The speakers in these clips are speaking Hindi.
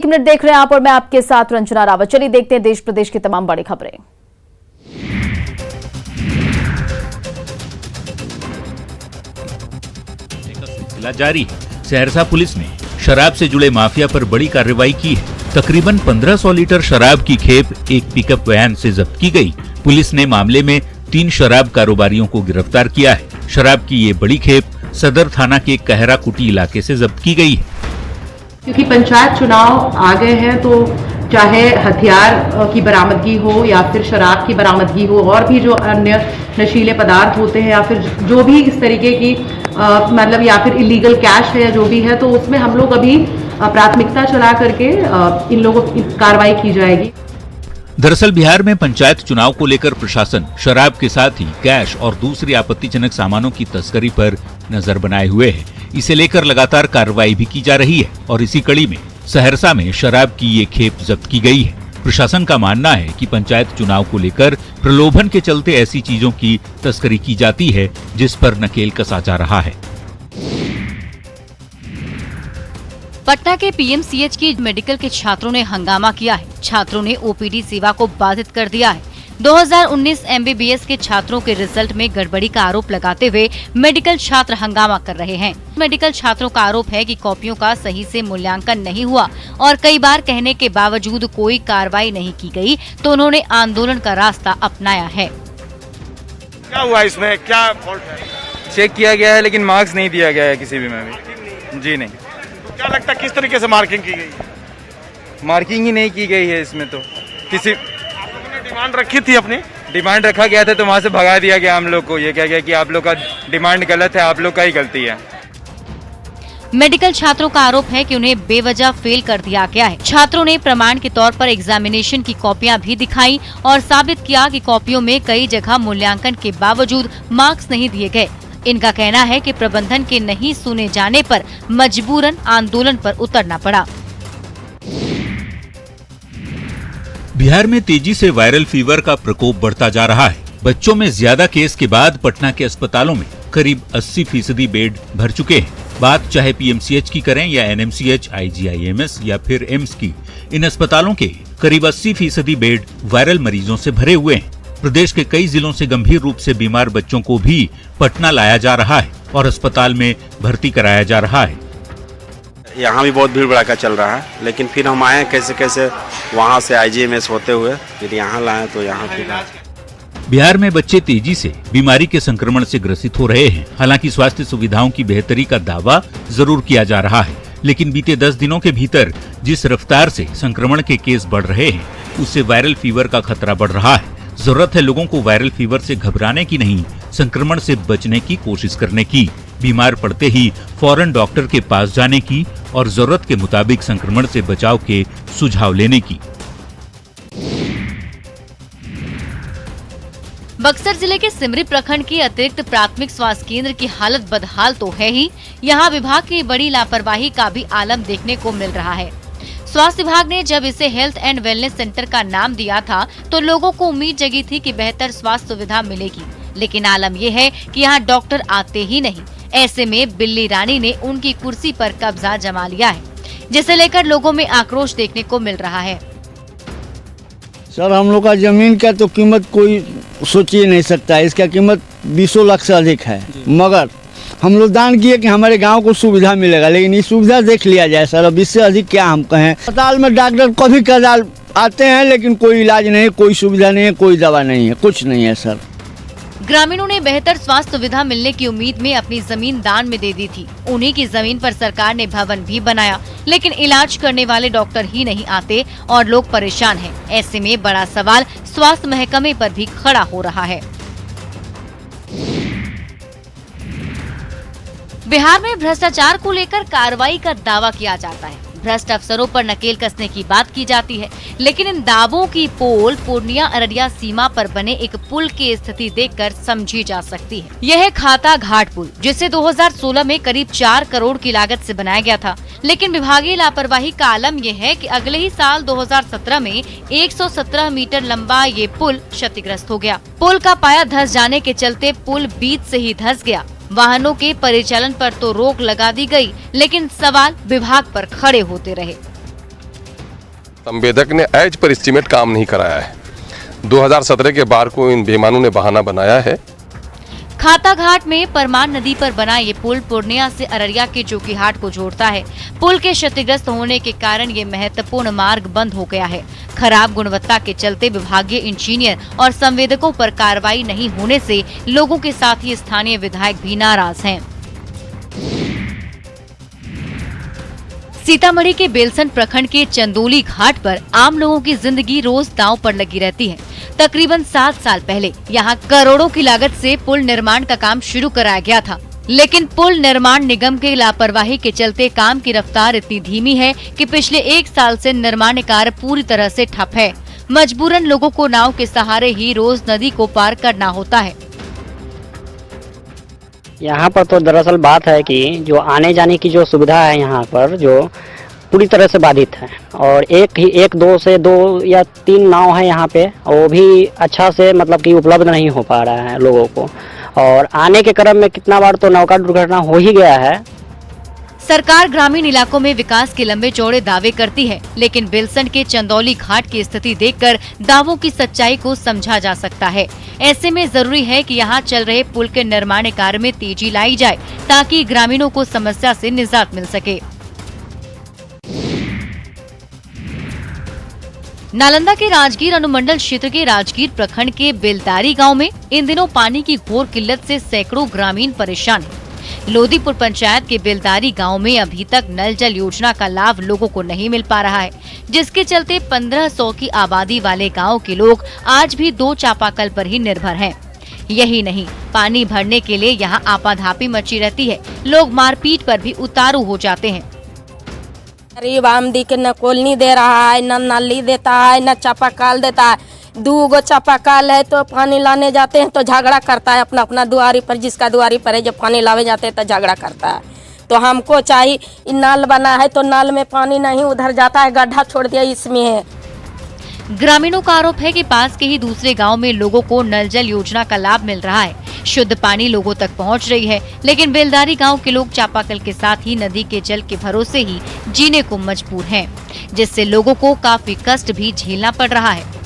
एक मिनट देख रहे हैं आप और मैं आपके साथ रंजना रावत। चलिए देखते हैं देश प्रदेश की तमाम बड़ी खबरें। सिलसिला जारी है। सहरसा पुलिस ने शराब से जुड़े माफिया पर बड़ी कार्रवाई की है। तकरीबन 1500 लीटर शराब की खेप एक पिकअप वैन से जब्त की गई। पुलिस ने मामले में 3 शराब कारोबारियों को गिरफ्तार किया है। शराब की ये बड़ी खेप सदर थाना के कहरा कुटी इलाके से जब्त की गई है। क्योंकि पंचायत चुनाव आ गए हैं तो चाहे हथियार की बरामदगी हो या फिर शराब की बरामदगी हो और भी जो अन्य नशीले पदार्थ होते हैं या फिर जो भी इस तरीके की मतलब या फिर इलीगल कैश है या जो भी है, तो उसमें हम लोग अभी प्राथमिकता चला करके इन लोगों की कार्रवाई की जाएगी। दरअसल बिहार में पंचायत चुनाव को लेकर प्रशासन शराब के साथ ही कैश और दूसरी आपत्तिजनक सामानों की तस्करी पर नजर बनाए हुए है। इसे लेकर लगातार कार्रवाई भी की जा रही है और इसी कड़ी में सहरसा में शराब की ये खेप जब्त की गई है। प्रशासन का मानना है कि पंचायत चुनाव को लेकर प्रलोभन के चलते ऐसी चीजों की तस्करी की जाती है जिस पर नकेल कसा जा रहा है। पटना के पीएमसीएच की मेडिकल के छात्रों ने हंगामा किया है। छात्रों ने ओपीडी सेवा को बाधित कर दिया है। 2019 एमबीबीएस के छात्रों के रिजल्ट में गड़बड़ी का आरोप लगाते हुए मेडिकल छात्र हंगामा कर रहे हैं। मेडिकल छात्रों का आरोप है कि कॉपियों का सही से मूल्यांकन नहीं हुआ और कई बार कहने के बावजूद कोई कार्रवाई नहीं की गई, तो उन्होंने आंदोलन का रास्ता अपनाया है। क्या हुआ इसमें, क्या फॉल्ट है? चेक किया गया है लेकिन मार्क्स नहीं दिया गया है किसी भी में भी। जी नहीं। तो क्या लगता है किस तरीके से मार्किंग की गई? मार्किंग ही नहीं की गई है इसमें, तो किसी डिमांड रखी थी अपनी? डिमांड रखा गया था तो वहाँ से भगा दिया गया हम लोग को। ये कह गया कि आप लोग का डिमांड गलत है, आप लोग का ही गलती है। मेडिकल छात्रों का आरोप है कि उन्हें बेवजह फेल कर दिया गया है। छात्रों ने प्रमाण के तौर पर एग्जामिनेशन की कॉपियां भी दिखाई और साबित किया कि कॉपियों में कई जगह मूल्यांकन के बावजूद मार्क्स नहीं दिए गए। इनका कहना है कि प्रबंधन के नहीं सुने जाने पर मजबूरन आंदोलन पर उतरना पड़ा। बिहार में तेजी से वायरल फीवर का प्रकोप बढ़ता जा रहा है। बच्चों में ज्यादा केस के बाद पटना के अस्पतालों में करीब 80% बेड भर चुके हैं। बात चाहे पीएमसीएच की करें या एनएमसीएच, आईजीआईएमएस या फिर एम्स की, इन अस्पतालों के करीब 80% बेड वायरल मरीजों से भरे हुए हैं। प्रदेश के कई जिलों से गंभीर रूप से बीमार बच्चों को भी पटना लाया जा रहा है और अस्पताल में भर्ती कराया जा रहा है। यहाँ भी बहुत भीड़ भड़ाका चल रहा है, लेकिन फिर हम आए कैसे कैसे वहाँ से आईजीएमएस होते हुए फिर यहाँ लाए तो यहाँ फिर। बिहार में बच्चे तेजी से बीमारी के संक्रमण से ग्रसित हो रहे हैं। हालांकि स्वास्थ्य सुविधाओं की बेहतरी का दावा जरूर किया जा रहा है, लेकिन बीते 10 दिनों के भीतर जिस रफ्तार से संक्रमण के केस बढ़ रहे हैं, उससे वायरल फीवर का खतरा बढ़ रहा है। जरूरत है लोगों को वायरल फीवर से घबराने की नहीं, संक्रमण से बचने की कोशिश करने की। बीमार पड़ते ही फौरन डॉक्टर के पास जाने की और जरूरत के मुताबिक संक्रमण से बचाव के सुझाव लेने की। बक्सर जिले के सिमरी प्रखंड की अतिरिक्त प्राथमिक स्वास्थ्य केंद्र की हालत बदहाल तो है ही, यहाँ विभाग की बड़ी लापरवाही का भी आलम देखने को मिल रहा है। स्वास्थ्य विभाग ने जब इसे हेल्थ एंड वेलनेस सेंटर का नाम दिया था तो लोगों को उम्मीद जगी थी कि बेहतर स्वास्थ्य सुविधा मिलेगी, लेकिन आलम यह है कि यहाँ डॉक्टर आते ही नहीं। ऐसे में बिल्ली रानी ने उनकी कुर्सी पर कब्जा जमा लिया है, जिसे लेकर लोगों में आक्रोश देखने को मिल रहा है। सर, हम लोग का जमीन का तो कीमत कोई सोच ही नहीं सकता है। इसका कीमत 20 लाख से अधिक है, मगर हम लोग दान किए कि हमारे गांव को सुविधा मिलेगा, लेकिन ये सुविधा देख लिया जाए सर। अब इससे अधिक क्या हम कहें। अस्पताल में डॉक्टर कभी कदाल आते हैं, लेकिन कोई इलाज नहीं, कोई सुविधा नहीं है, कोई दवा नहीं है, कुछ नहीं है सर। ग्रामीणों ने बेहतर स्वास्थ्य सुविधा मिलने की उम्मीद में अपनी जमीन दान में दे दी थी। उन्हीं की जमीन पर सरकार ने भवन भी बनाया, लेकिन इलाज करने वाले डॉक्टर ही नहीं आते और लोग परेशान हैं। ऐसे में बड़ा सवाल स्वास्थ्य महकमे पर भी खड़ा हो रहा है। बिहार में भ्रष्टाचार को लेकर कार्रवाई का दावा किया जाता है। भ्रष्ट अफसरों पर नकेल कसने की बात की जाती है, लेकिन इन दावों की पोल पूर्णिया अररिया सीमा पर बने एक पुल की स्थिति देखकर समझी जा सकती है। यह है खाता घाट पुल, जिसे 2016 में करीब 4 करोड़ की लागत से बनाया गया था, लेकिन विभागीय लापरवाही का आलम यह है कि अगले ही साल 2017 में 117 मीटर लंबा ये पुल क्षतिग्रस्त हो गया। पुल का पाया धंस जाने के चलते पुल बीच से ही धंस गया। वाहनों के परिचालन पर तो रोक लगा दी गई, लेकिन सवाल विभाग पर खड़े होते रहे। संवेदक ने एज पर एस्टीमेट काम नहीं कराया है। 2017 के बार को इन बेईमानों ने बहाना बनाया है। खाता घाट में परमान नदी पर बना ये पुल पूर्णिया से अररिया के जोकीहाट को जोड़ता है। पुल के क्षतिग्रस्त होने के कारण ये महत्वपूर्ण मार्ग बंद हो गया है। खराब गुणवत्ता के चलते विभागीय इंजीनियर और संवेदकों पर कार्रवाई नहीं होने से लोगों के साथ ही स्थानीय विधायक भी नाराज हैं। सीतामढ़ी के बेलसन प्रखंड के चंदोली घाट पर आम लोगों की जिंदगी रोज दांव पर लगी रहती है। तकरीबन 7 साल पहले यहाँ करोड़ों की लागत से पुल निर्माण का काम शुरू कराया गया था, लेकिन पुल निर्माण निगम के लापरवाही के चलते काम की रफ्तार इतनी धीमी है कि पिछले 1 साल से निर्माण कार्य पूरी तरह से ठप है। मजबूरन लोगों को नाव के सहारे ही रोज नदी को पार करना होता है। यहाँ पर तो दरअसल बात है कि जो आने जाने की जो सुविधा है यहाँ पर जो पूरी तरह से बाधित है, और एक दो से 2 या 3 नाव है यहाँ पे, वो भी अच्छा से मतलब कि उपलब्ध नहीं हो पा रहा है लोगों को, और आने के क्रम में कितना बार तो नौका दुर्घटना हो ही गया है। सरकार ग्रामीण इलाकों में विकास के लंबे चौड़े दावे करती है, लेकिन बेलसन के चंदौली घाट की स्थिति देखकर दावों की सच्चाई को समझा जा सकता है। ऐसे में जरूरी है कि यहाँ चल रहे पुल के निर्माण कार्य में तेजी लाई जाए ताकि ग्रामीणों को समस्या से निजात मिल सके। नालंदा के राजगीर अनुमंडल क्षेत्र के राजगीर प्रखंड के बेलदारी गांव में इन दिनों पानी की घोर किल्लत से सैकड़ों ग्रामीण परेशान हैं। लोदीपुर पंचायत के बेलदारी गांव में अभी तक नल जल योजना का लाभ लोगों को नहीं मिल पा रहा है, जिसके चलते 1500 की आबादी वाले गांव के लोग आज भी 2 चापाकल पर ही निर्भर हैं। यही नहीं, पानी भरने के लिए यहाँ आपाधापी मची रहती है। लोग मारपीट पर भी उतारू हो जाते हैं। गरीब आमदी के न कोलनी दे रहा है, न नाली देता है, न चापाकल देता है। 2 चापाकल है तो पानी लाने जाते हैं तो झगड़ा करता है अपना अपना दुआरी पर, जिसका दुआरी पर है जब पानी लावे जाते हैं तो झगड़ा करता है। तो हमको चाहिए नल बना है तो नल में पानी नहीं उधर जाता है, गड्ढा छोड़ दिया इसमें है। ग्रामीणों का आरोप है कि पास के ही दूसरे गांव में लोगों को नल जल योजना का लाभ मिल रहा है, शुद्ध पानी लोगों तक पहुंच रही है, लेकिन बेलदारी गांव के लोग चापाकल के साथ ही नदी के जल के भरोसे ही जीने को मजबूर हैं, जिससे लोगों को काफी कष्ट भी झेलना पड़ रहा है।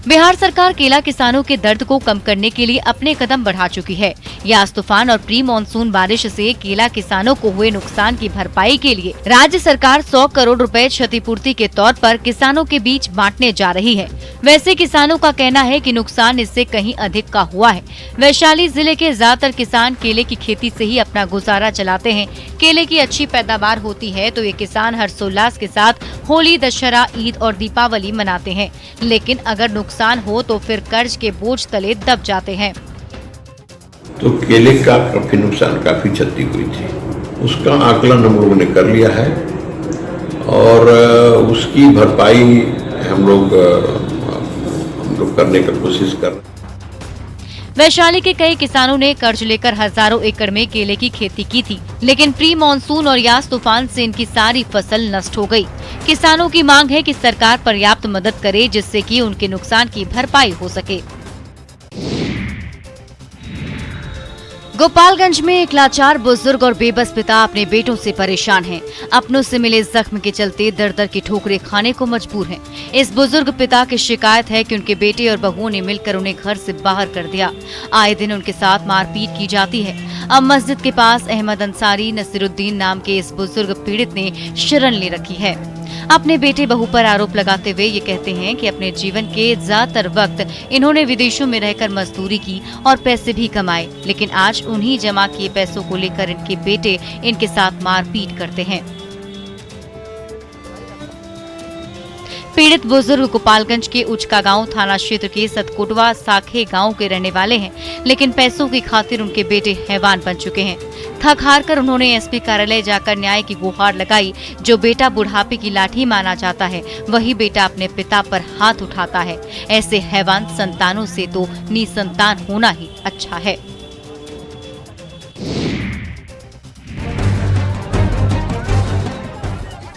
बिहार सरकार केला किसानों के दर्द को कम करने के लिए अपने कदम बढ़ा चुकी है। यास तूफान और प्री मानसून बारिश से केला किसानों को हुए नुकसान की भरपाई के लिए राज्य सरकार 100 करोड़ रुपए क्षतिपूर्ति के तौर पर किसानों के बीच बांटने जा रही है। वैसे किसानों का कहना है कि नुकसान इससे कहीं अधिक का हुआ है। वैशाली जिले के ज्यादातर किसान केले की खेती से ही अपना गुजारा चलाते हैं। केले की अच्छी पैदावार होती है तो ये किसान हर्षोल्लास के साथ होली, दशहरा, ईद और दीपावली मनाते हैं, लेकिन अगर नुकसान हो तो फिर कर्ज के बोझ तले दब जाते हैं। तो केले का काफी नुकसान, काफी क्षति हुई थी, उसका आकलन हम लोगों ने कर लिया है और उसकी भरपाई हम लोग करने की कोशिश कर रहे हैं। वैशाली के कई किसानों ने कर्ज लेकर हजारों एकड़ में केले की खेती की थी, लेकिन प्री मानसून और यास तूफान से इनकी सारी फसल नष्ट हो गई। किसानों की मांग है कि सरकार पर्याप्त मदद करे जिससे कि उनके नुकसान की भरपाई हो सके। गोपालगंज में एक लाचार बुजुर्ग और बेबस पिता अपने बेटों से परेशान हैं। अपनों से मिले जख्म के चलते दर दर की ठोकरें खाने को मजबूर हैं। इस बुजुर्ग पिता की शिकायत है कि उनके बेटे और बहुओं ने मिलकर उन्हें घर से बाहर कर दिया। आए दिन उनके साथ मारपीट की जाती है। अब मस्जिद के पास अहमद अंसारी नसीरुद्दीन नाम के इस बुजुर्ग पीड़ित ने शरण ले रखी है। अपने बेटे बहू पर आरोप लगाते हुए ये कहते हैं कि अपने जीवन के ज्यादातर वक्त इन्होंने विदेशों में रहकर मजदूरी की और पैसे भी कमाए, लेकिन आज उन्हीं जमा किए पैसों को लेकर इनके बेटे इनके साथ मारपीट करते हैं। पीड़ित बुजुर्ग गोपालगंज के उचका गांव थाना क्षेत्र के सतकोटवा साखे गांव के रहने वाले हैं, लेकिन पैसों की खातिर उनके बेटे हैवान बन चुके हैं। थक हार कर उन्होंने एसपी कार्यालय जाकर न्याय की गुहार लगाई। जो बेटा बुढ़ापे की लाठी माना जाता है, वही बेटा अपने पिता पर हाथ उठाता है। ऐसे हैवान संतानों से तो निसंतान होना ही अच्छा है।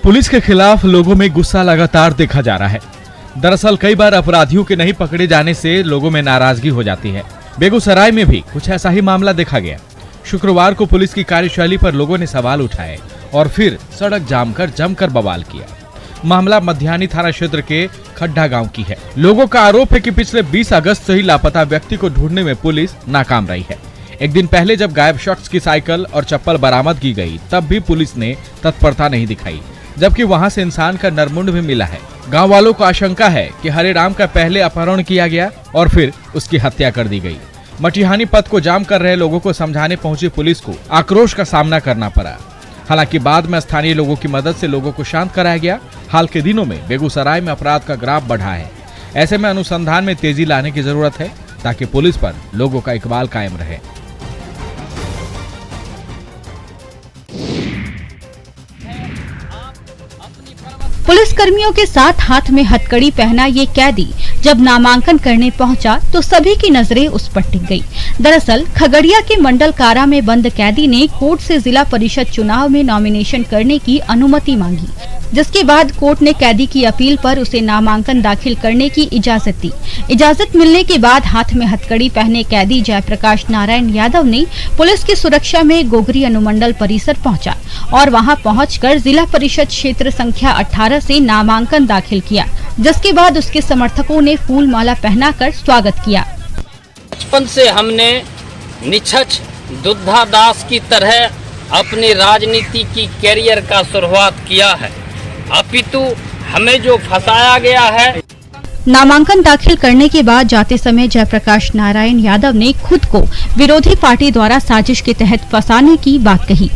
पुलिस के खिलाफ लोगों में गुस्सा लगातार देखा जा रहा है। दरअसल कई बार अपराधियों के नहीं पकड़े जाने से लोगों में नाराजगी हो जाती है। बेगूसराय में भी कुछ ऐसा ही मामला देखा गया। शुक्रवार को पुलिस की कार्यशैली पर लोगों ने सवाल उठाए और फिर सड़क जाम कर जमकर बवाल किया। मामला मध्याह्नी थाना क्षेत्र के खड्डा गांव की है। लोगों का आरोप है कि पिछले 20 अगस्त से ही लापता व्यक्ति को ढूंढने में पुलिस नाकाम रही है। एक दिन पहले जब गायब शख्स की साइकिल और चप्पल बरामद की गई, तब भी पुलिस ने तत्परता नहीं दिखाई, जबकि वहां से इंसान का नरमुंड भी मिला है। गांव वालों को आशंका है कि हरेराम का पहले अपहरण किया गया और फिर उसकी हत्या कर दी गई। मटिहानी पथ को जाम कर रहे लोगों को समझाने पहुंची पुलिस को आक्रोश का सामना करना पड़ा। हालांकि बाद में स्थानीय लोगों की मदद से लोगों को शांत कराया गया। हाल के दिनों में बेगूसराय में अपराध का ग्राफ बढ़ा है। ऐसे में अनुसंधान में तेजी लाने की जरूरत है ताकि पुलिस पर लोगों का इकबाल कायम रहे। पुलिसकर्मियों के साथ हाथ में हथकड़ी पहना ये कैदी जब नामांकन करने पहुंचा तो सभी की नजरें उस पर टिक गई। दरअसल खगड़िया के मंडल कारा में बंद कैदी ने कोर्ट से जिला परिषद चुनाव में नॉमिनेशन करने की अनुमति मांगी, जिसके बाद कोर्ट ने कैदी की अपील पर उसे नामांकन दाखिल करने की इजाजत दी। इजाजत मिलने के बाद हाथ में हथकड़ी पहने कैदी जयप्रकाश नारायण यादव ने पुलिस की सुरक्षा में गोगरी अनुमंडल परिसर पहुंचा और वहां पहुंचकर जिला परिषद क्षेत्र संख्या 18 से नामांकन दाखिल किया, जिसके बाद उसके समर्थकों ने फूल माला पहनाकर स्वागत किया। बचपन से हमने निछछ दुद्धा दास की तरह अपनी राजनीति की कैरियर का शुरुआत किया है, अपितु हमें जो फंसाया गया है। नामांकन दाखिल करने के बाद जाते समय जयप्रकाश नारायण यादव ने खुद को विरोधी पार्टी द्वारा साजिश के तहत फंसाने की बात कही।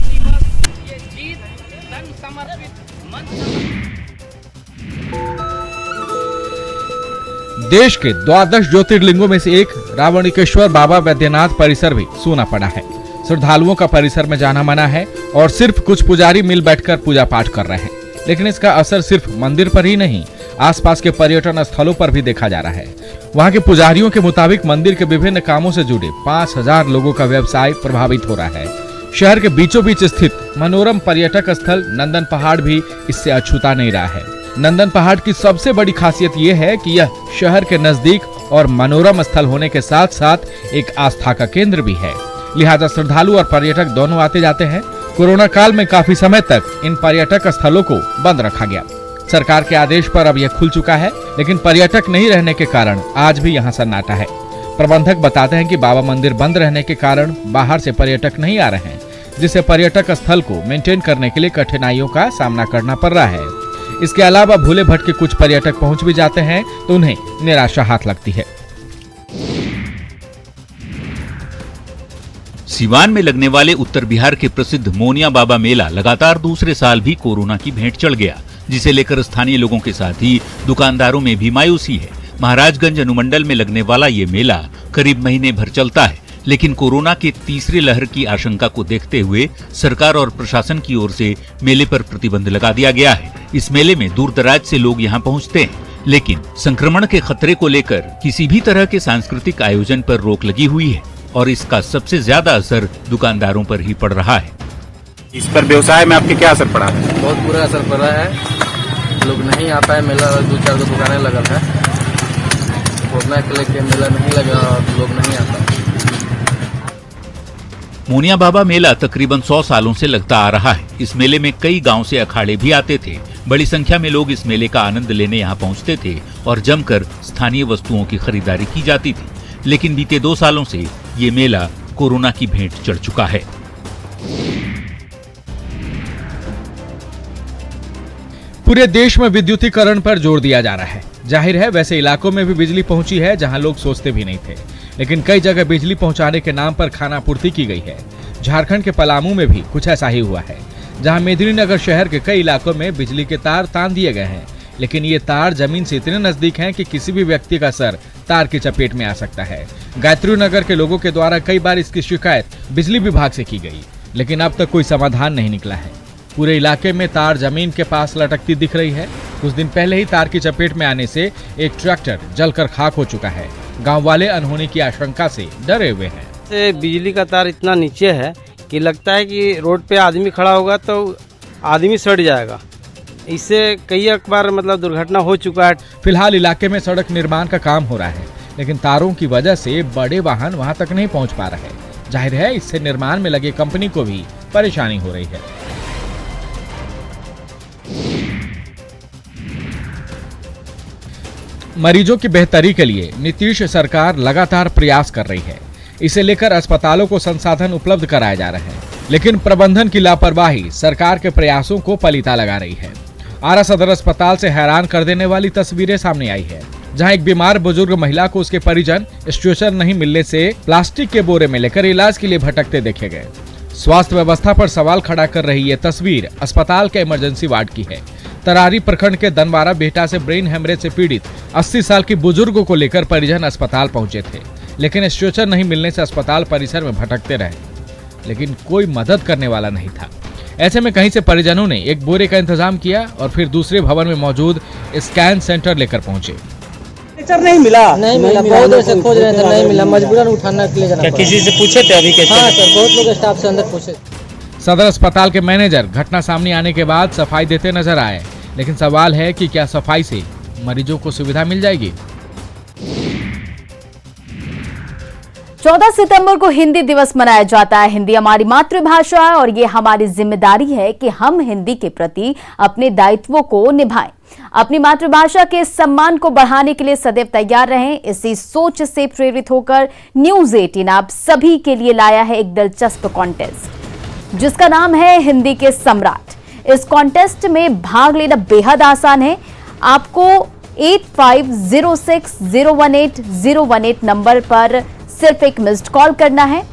देश के 12 ज्योतिर्लिंगों में से एक रावणिकेश्वर बाबा वैद्यनाथ परिसर भी सूना पड़ा है। श्रद्धालुओं का परिसर में जाना मना है और सिर्फ कुछ पुजारी मिल बैठकर पूजा पाठ कर रहे हैं, लेकिन इसका असर सिर्फ मंदिर पर ही नहीं, आसपास के पर्यटन स्थलों पर भी देखा जा रहा है। वहां के पुजारियों के मुताबिक मंदिर के विभिन्न कामों से जुड़े 5000 लोगों का व्यवसाय प्रभावित हो रहा है। शहर के बीचों बीच स्थित मनोरम पर्यटक स्थल नंदन पहाड़ भी इससे अछूता नहीं रहा है। नंदन पहाड़ की सबसे बड़ी खासियत ये है कि यह शहर के नजदीक और मनोरम स्थल होने के साथ साथ एक आस्था का केंद्र भी है, लिहाजा श्रद्धालु और पर्यटक दोनों आते जाते हैं। कोरोना काल में काफी समय तक इन पर्यटक स्थलों को बंद रखा गया। सरकार के आदेश पर अब यह खुल चुका है, लेकिन पर्यटक नहीं रहने के कारण आज भी यहाँ सन्नाटा है। प्रबंधक बताते हैं कि बाबा मंदिर बंद रहने के कारण बाहर से पर्यटक नहीं आ रहे हैं, जिससे पर्यटक स्थल को मेंटेन करने के लिए कठिनाइयों का सामना करना पड़ रहा है। इसके अलावा भूले भटके कुछ पर्यटक पहुंच भी जाते हैं तो उन्हें निराशा हाथ लगती है। सिवान में लगने वाले उत्तर बिहार के प्रसिद्ध मोनिया बाबा मेला लगातार दूसरे साल भी कोरोना की भेंट चढ़ गया, जिसे लेकर स्थानीय लोगों के साथ ही दुकानदारों में भी मायूसी है। महाराजगंज अनुमंडल में लगने वाला ये मेला करीब महीने भर चलता है, लेकिन कोरोना के तीसरी लहर की आशंका को देखते हुए सरकार और प्रशासन की ओर से मेले पर प्रतिबंध लगा दिया गया है। इस मेले में दूर दराज से लोग यहाँ पहुँचते हैं, लेकिन संक्रमण के खतरे को लेकर किसी भी तरह के सांस्कृतिक आयोजन पर रोक लगी हुई है और इसका सबसे ज्यादा असर दुकानदारों पर ही पड़ रहा है। इस पर व्यवसाय में आपके क्या असर पड़ा है? बहुत बुरा असर पड़ा है, लोग नहीं आता है। मेला 2-4 दुकानें लगल है, कोरोना के लेके मेला नहीं लगा और लोग नहीं आता। मोनिया बाबा मेला तकरीबन 100 सालों से लगता आ रहा है। इस मेले में कई गांव से अखाड़े भी आते थे। बड़ी संख्या में लोग इस मेले का आनंद लेने यहाँ पहुँचते थे और जमकर स्थानीय वस्तुओं की खरीदारी की जाती थी, लेकिन बीते 2 सालों से ये मेला कोरोना की भेंट चढ़ चुका है। पूरे देश में विद्युतीकरण पर जोर दिया जा रहा है। जाहिर है वैसे इलाकों में भी बिजली पहुंची है जहां लोग सोचते भी नहीं थे, लेकिन कई जगह बिजली पहुंचाने के नाम पर खानापूर्ति की गई है। झारखंड के पलामू में भी कुछ ऐसा ही हुआ है, जहां मेदिनीनगर शहर के कई इलाकों में बिजली के तार तान दिए गए हैं, लेकिन ये तार जमीन से इतने नजदीक हैं कि किसी भी व्यक्ति का सर तार की चपेट में आ सकता है। गायत्री नगर के लोगों के द्वारा कई बार इसकी शिकायत बिजली विभाग से की गई, लेकिन अब तक कोई समाधान नहीं निकला है। पूरे इलाके में तार जमीन के पास लटकती दिख रही है। कुछ दिन पहले ही तार की चपेट में आने से एक ट्रैक्टर जलकर खाक हो चुका है। गांव वाले अनहोनी की आशंका से डरे हुए हैं। बिजली का तार इतना नीचे है कि लगता है कि रोड पे आदमी खड़ा होगा तो आदमी सड़ जाएगा। इससे कई बार मतलब दुर्घटना हो चुका है। फिलहाल इलाके में सड़क निर्माण का काम हो रहा है, लेकिन तारों की वजह से बड़े वाहन वहां तक नहीं पहुंच पा रहे। जाहिर है इससे निर्माण में लगे कंपनी को भी परेशानी हो रही है। मरीजों की बेहतरी के लिए नीतीश सरकार लगातार प्रयास कर रही है। इसे लेकर अस्पतालों को संसाधन उपलब्ध कराए जा रहे हैं, लेकिन प्रबंधन की लापरवाही सरकार के प्रयासों को पलीता लगा रही है। आरा सदर अस्पताल से हैरान कर देने वाली तस्वीरें सामने आई है, जहां एक बीमार बुजुर्ग महिला को उसके परिजन स्ट्रेचर नहीं मिलने से प्लास्टिक के बोरे में लेकर इलाज के लिए भटकते देखे गए। स्वास्थ्य व्यवस्था पर सवाल खड़ा कर रही ये तस्वीर अस्पताल के इमरजेंसी वार्ड की है। तरारी प्रखंड के दनवारा बेहटा से ब्रेन हेमरेज से पीड़ित 80 साल की बुजुर्ग को लेकर परिजन अस्पताल पहुंचे थे, लेकिन स्ट्रेचर नहीं मिलने से अस्पताल परिसर में भटकते रहे, लेकिन कोई मदद करने वाला नहीं था। ऐसे में कहीं से परिजनों ने एक बोरे का इंतजाम किया और फिर दूसरे भवन में मौजूद स्कैन सेंटर लेकर पहुंचे। नहीं मिला बहुत देर से खोज रहे थे, नहीं मिला, मजबूरन उठाना के लिए जाना पड़ा। किसी से पूछे थे अभी कैसे? हाँ सर, बहुत लोग स्टाफ से अंदर पूछे। सदर अस्पताल के मैनेजर घटना सामने आने के बाद सफाई देते नजर आए, लेकिन सवाल है कि क्या सफाई से मरीजों को सुविधा मिल जाएगी? 14 सितंबर को हिंदी दिवस मनाया जाता है। हिंदी हमारी मातृभाषा है और ये हमारी जिम्मेदारी है कि हम हिंदी के प्रति अपने दायित्वों को निभाएं। अपनी मातृभाषा के सम्मान को बढ़ाने के लिए सदैव तैयार रहें। इसी सोच से प्रेरित होकर न्यूज 18 आप सभी के लिए लाया है एक दिलचस्प कॉन्टेस्ट, जिसका नाम है हिंदी के सम्राट। इस कॉन्टेस्ट में भाग लेना बेहद आसान है। आपको 8506018018 नंबर पर सिर्फ एक मिस्ड कॉल करना है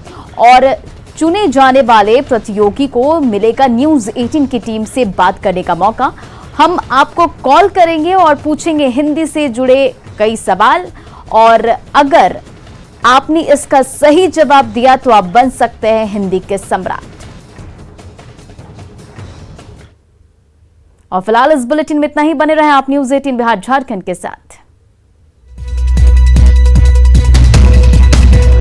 और चुने जाने वाले प्रतियोगी को मिलेगा न्यूज 18 की टीम से बात करने का मौका। हम आपको कॉल करेंगे और पूछेंगे हिंदी से जुड़े कई सवाल, और अगर आपने इसका सही जवाब दिया तो आप बन सकते हैं हिंदी के सम्राट। और फिलहाल इस बुलेटिन में इतना ही। बने रहे आप न्यूज 18 बिहार झारखंड के साथ।